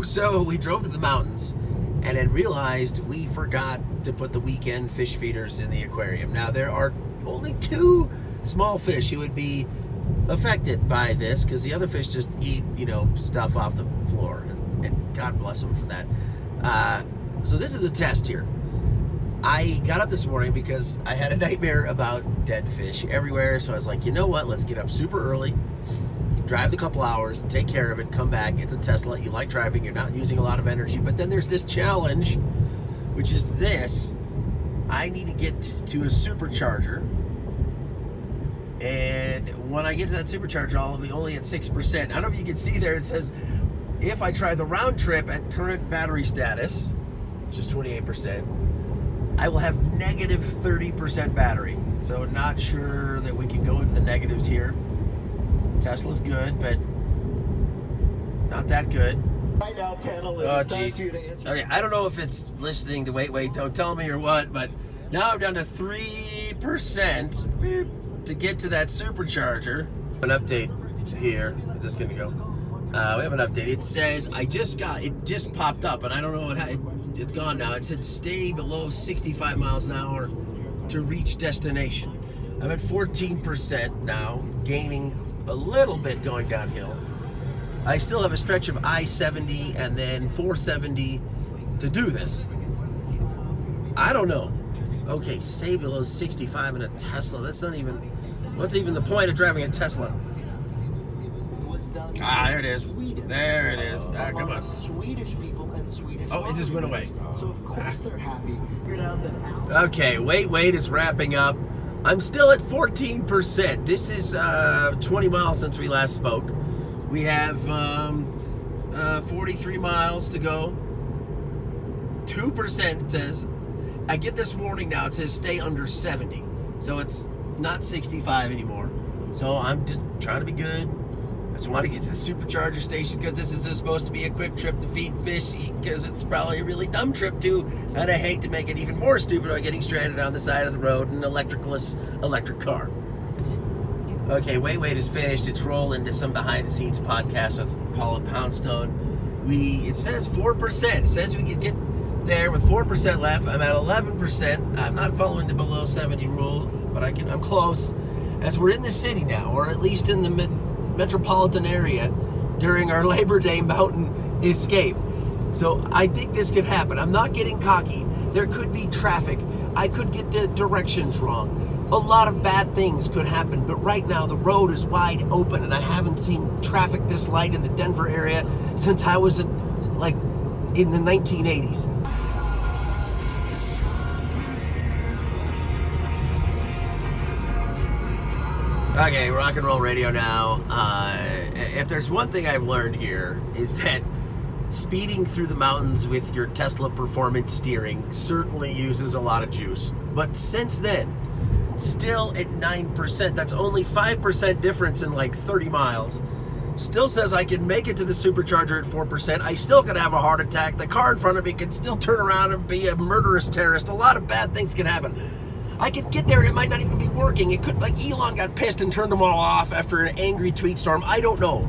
So we drove to the mountains and then realized we forgot to put the weekend fish feeders in the aquarium. Now, there are only 2 small fish who would be affected by this because the other fish just eat, stuff off the floor, and God bless them for that. So this is a test here. I got up this morning because I had a nightmare about dead fish everywhere, so I was like, you know what, let's get up super early, drive the couple hours, take care of it, come back. It's a Tesla, you like driving, you're not using a lot of energy, but then there's this challenge, which is this. I need to get to a supercharger, and when I get to that supercharger, I'll be only at 6%. I don't know if you can see there, it says, if I try the round trip at current battery status, which is 28%, I will have negative 30% battery. So not sure that we can go into the negatives here. Tesla's good, but not that good. Right now, panel, Oh, jeez. Okay, I don't know if it's listening to wait, don't tell me or what, but now I'm down to 3% to get to that supercharger. An update here. Is this gonna go? We have an update. It says it just popped up, and I don't know what it's gone now. It said stay below 65 miles an hour to reach destination. I'm at 14% now, gaining a little bit going downhill. I still have a stretch of I-70 and then 470 to do this. I don't know. Okay, stay below 65 in a Tesla. That's not even, what's even the point of driving a Tesla? Ah, there it is. There it is. Ah, come on. Swedish people and Swedish. Oh, it just went away. So of course they're happy. You're down to Okay, wait is wrapping up. I'm still at 14%. This is 20 miles since we last spoke. We have 43 miles to go. 2% it says. I get this warning now. It says stay under 70. So it's not 65 anymore. So I'm just trying to be good. I just want to get to the supercharger station because this is supposed to be a quick trip to feed fish, because it's probably a really dumb trip too, and I hate to make it even more stupid by getting stranded on the side of the road in an electric car. Okay, wait is finished. It's rolling to some behind the scenes podcast with Paula Poundstone. It says 4%. It says we can get there with 4% left. I'm at 11%. I'm not following the below 70 rule, but I'm close. As we're in the city now, or at least in the metropolitan area during our Labor Day mountain escape. So I think this could happen. I'm not getting cocky. There could be traffic. I could get the directions wrong. A lot of bad things could happen, but right now the road is wide open and I haven't seen traffic this light in the Denver area since I was in the 1980s. Okay, rock and roll radio now. If there's one thing I've learned here, is that speeding through the mountains with your Tesla performance steering certainly uses a lot of juice. But since then, still at 9%, that's only 5% difference in 30 miles. Still says I can make it to the supercharger at 4%. I still could have a heart attack. The car in front of me could still turn around and be a murderous terrorist. A lot of bad things can happen. I could get there and it might not even be working. It could, Elon got pissed and turned them all off after an angry tweet storm. I don't know.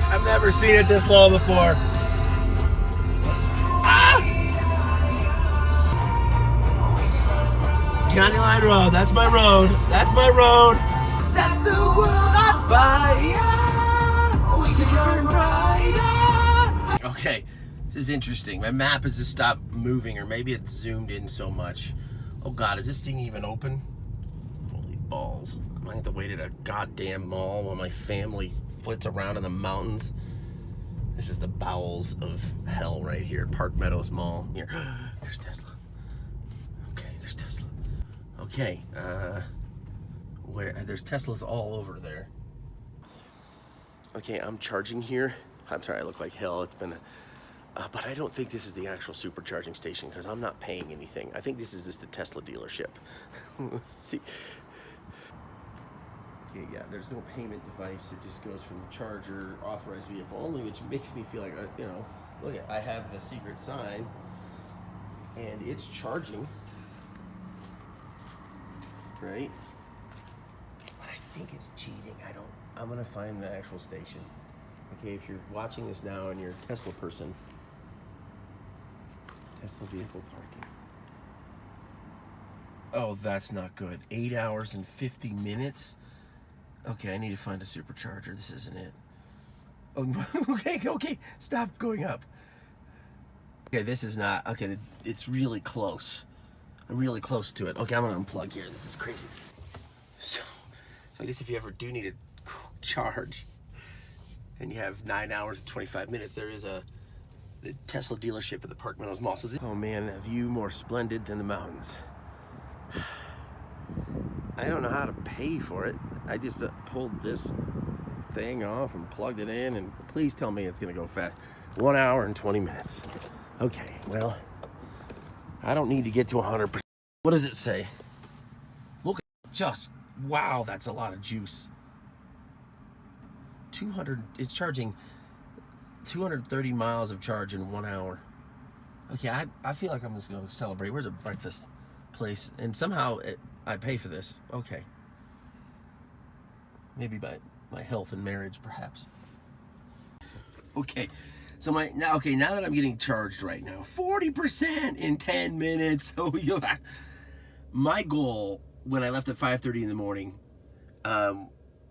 I've never seen it this low before. Ah! County Line Road, that's my road. That's my road. Set the world on fire. Okay, this is interesting. My map has just stopped moving, or maybe it's zoomed in so much. Oh God, is this thing even open? Holy balls. I'm gonna have to wait at a goddamn mall while my family flits around in the mountains. This is the bowels of hell right here. Park Meadows Mall. Here, there's Tesla. Okay, there's Tesla. Okay, there's Teslas all over there. Okay, I'm charging here. I'm sorry, I look like hell. It's been but I don't think this is the actual supercharging station because I'm not paying anything. I think this is just the Tesla dealership. Let's see. Okay, yeah, there's no payment device. It just goes from charger, authorized vehicle only, which makes me feel like, look at, I have the secret sign and it's charging. right? But I think it's cheating. I'm gonna find the actual station. Okay, if you're watching this now and you're a Tesla person, Tesla vehicle parking. Oh, that's not good. 8 hours and 50 minutes? Okay, I need to find a supercharger. This isn't it. Oh, okay, stop going up. Okay, this is not, okay, it's really close. I'm really close to it. Okay, I'm gonna unplug here. This is crazy. So I guess if you ever do need a charge and you have 9 hours and 25 minutes, there is the Tesla dealership at the Park Meadows Mall. So oh man, a view more splendid than the mountains. I don't know how to pay for it. I just pulled this thing off and plugged it in, and please tell me it's gonna go fast. 1 hour and 20 minutes. Okay, well, I don't need to get to 100%. What does it say? Look at just, wow, that's a lot of juice. 200, it's charging 230 miles of charge in 1 hour. Okay, I feel like I'm just gonna celebrate. Where's a breakfast place? And somehow I pay for this. Okay. Maybe by my health and marriage, perhaps. Okay, so now that I'm getting charged right now, 40% in 10 minutes. Oh yeah. My goal when I left at 5:30 in the morning.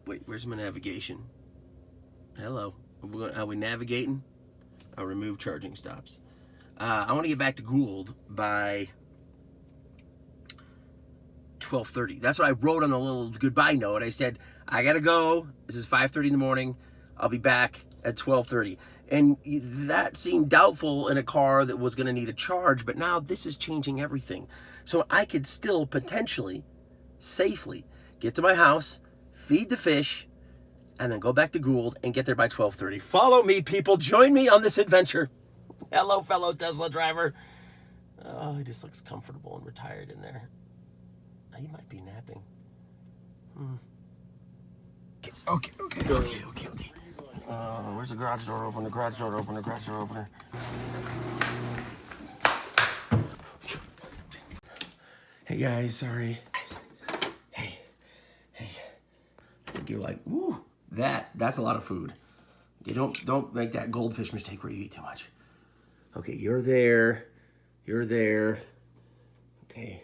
Wait, where's my navigation? Hello, are we navigating? I'll remove charging stops. I want to get back to Gould by 12:30. That's what I wrote on the little goodbye note. I said, I gotta go. This is 5:30 in the morning. I'll be back at 12:30. And that seemed doubtful in a car that was gonna need a charge, but now this is changing everything. So I could still potentially, safely, get to my house, feed the fish, and then go back to Gould and get there by 12:30. Follow me, people. Join me on this adventure. Hello, fellow Tesla driver. Oh, he just looks comfortable and retired in there. He might be napping. Okay. Where's the garage door opener? The garage door opener. Hey guys, sorry. Hey. I think you're like, ooh, that's a lot of food. Okay, don't make that goldfish mistake where you eat too much. Okay, you're there. Okay.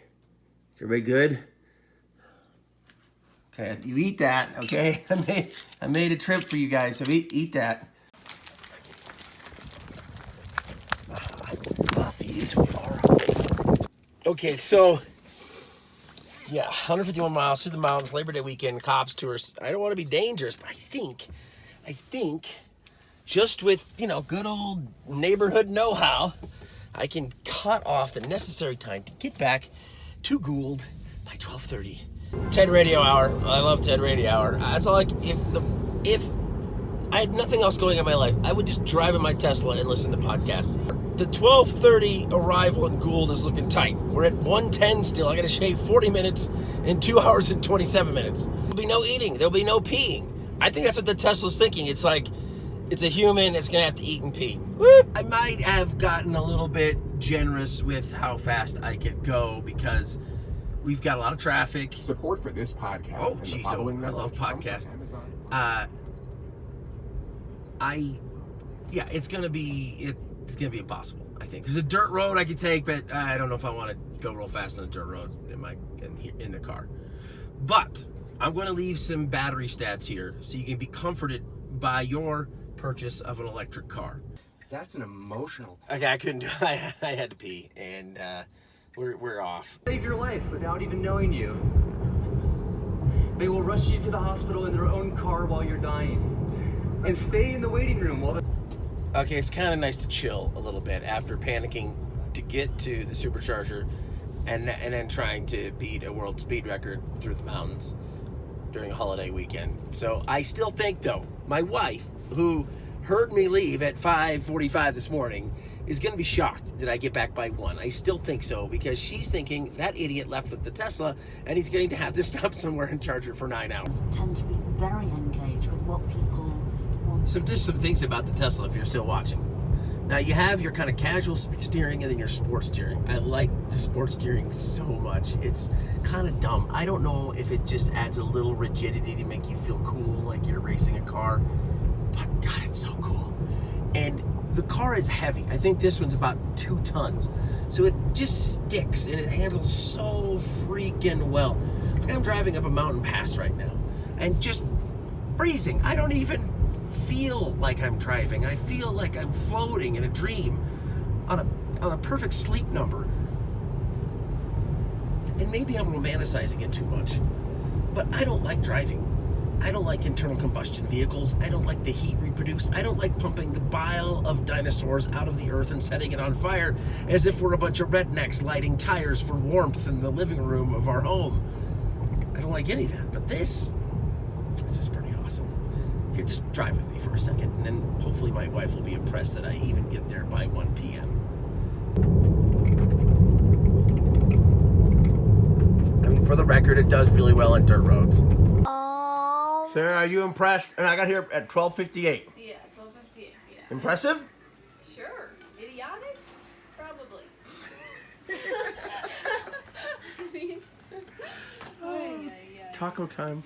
Is everybody good? Okay, you eat that, okay? I made a trip for you guys, so eat that. Thieves we are. Okay, so yeah, 151 miles through the mountains, Labor Day weekend, cops, tourists. I don't want to be dangerous, but I think just with, good old neighborhood know-how, I can cut off the necessary time to get back to Gould by 12:30. TED Radio Hour. I love TED Radio Hour. That's all if I had nothing else going in my life, I would just drive in my Tesla and listen to podcasts. The 12:30 arrival in Gould is looking tight. We're at 1:10 still. I got to shave 40 minutes in 2 hours and 27 minutes. There'll be no eating. There'll be no peeing. I think that's what the Tesla's thinking. It's like, it's a human, it's gonna have to eat and pee. Whoop. I might have gotten a little bit generous with how fast I could go because we've got a lot of traffic. Support for this podcast. Oh, geez, I love podcasts. It's gonna be impossible. I think there's a dirt road I could take, but I don't know if I want to go real fast on a dirt road in the car. But I'm going to leave some battery stats here so you can be comforted by your purchase of an electric car. That's an emotional. Okay, I couldn't do it. I had to pee, and we're off. Save your life without even knowing you. They will rush you to the hospital in their own car while you're dying, and stay in the waiting room while. Okay, it's kind of nice to chill a little bit after panicking to get to the supercharger, and then trying to beat a world speed record through the mountains during a holiday weekend. So I still think, though, my wife, who heard me leave at 5:45 this morning, is going to be shocked that I get back by 1. I still think so, because she's thinking that idiot left with the Tesla and he's going to have to stop somewhere and charge it for 9 hours. Tend to be very engaged with what people want. So just some things about the Tesla if you're still watching. Now you have your kind of casual steering and then your sports steering. I like the sports steering so much. It's kind of dumb. I don't know if it just adds a little rigidity to make you feel cool like you're racing a car, but God, it's so cool. And the car is heavy. I think this one's about 2 tons. So it just sticks and it handles so freaking well. Like I'm driving up a mountain pass right now and just breezing. I don't even feel like I'm driving. I feel like I'm floating in a dream on a perfect sleep number. And maybe I'm romanticizing it too much, but I don't like driving. I don't like internal combustion vehicles. I don't like the heat we produce. I don't like pumping the bile of dinosaurs out of the earth and setting it on fire as if we're a bunch of rednecks lighting tires for warmth in the living room of our home. I don't like any of that, but this is pretty awesome. Here, just drive with me for a second, and then hopefully my wife will be impressed that I even get there by 1 p.m. I mean, for the record, it does really well on dirt roads. Sarah, are you impressed? And I got here at 12:58. Yeah, 12:58. Yeah. Impressive? Sure. Idiotic? Probably. I mean, Taco time.